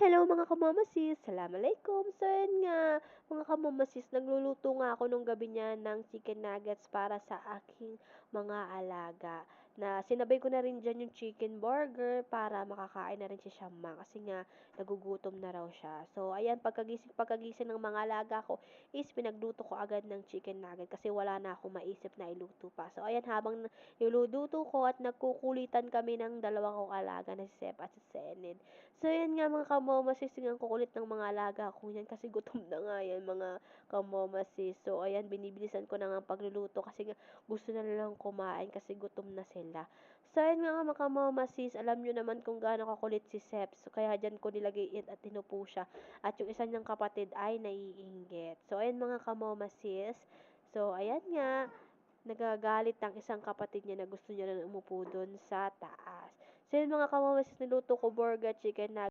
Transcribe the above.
Hello mga kamamasis, Assalamualaikum. So ayun nga, mga kamamasis, nagluluto nga ako nung gabi niyan ng chicken nuggets para sa aking mga alaga. Na sinabay ko na rin diyan yung chicken burger para makakain na rin si Siya kasi nga nagugutom na raw siya. So ayan, pagkagising ng mga alaga ko is pinagluto ko agad ng chicken nugget kasi wala na akong maisip na iluto pa. So ayan, habang niluluto ko at nagkukulitan kami ng dalawa kong alaga na si Sep at si Senid. So yun nga mga kamomasis, ang kukulit ng mga alaga ko yan kasi gutom na nga yan mga kamomasis. So ayan, binibilisan ko na nga ang pagluluto kasi nga gusto na nilang kumain kasi gutom na sila. So ayun nga mga kamomasis, alam nyo naman kung gaano kakulit si Sep. So kaya dyan ko nilagay it at tinupo siya. At yung isa niyang kapatid ay naiinggit. So ayun mga kamomasis. So ayan nga, nagagalit ang isang kapatid niya na gusto niya na umupo dun sa taas. So yun mga kamomasis, niluto ko burger chicken na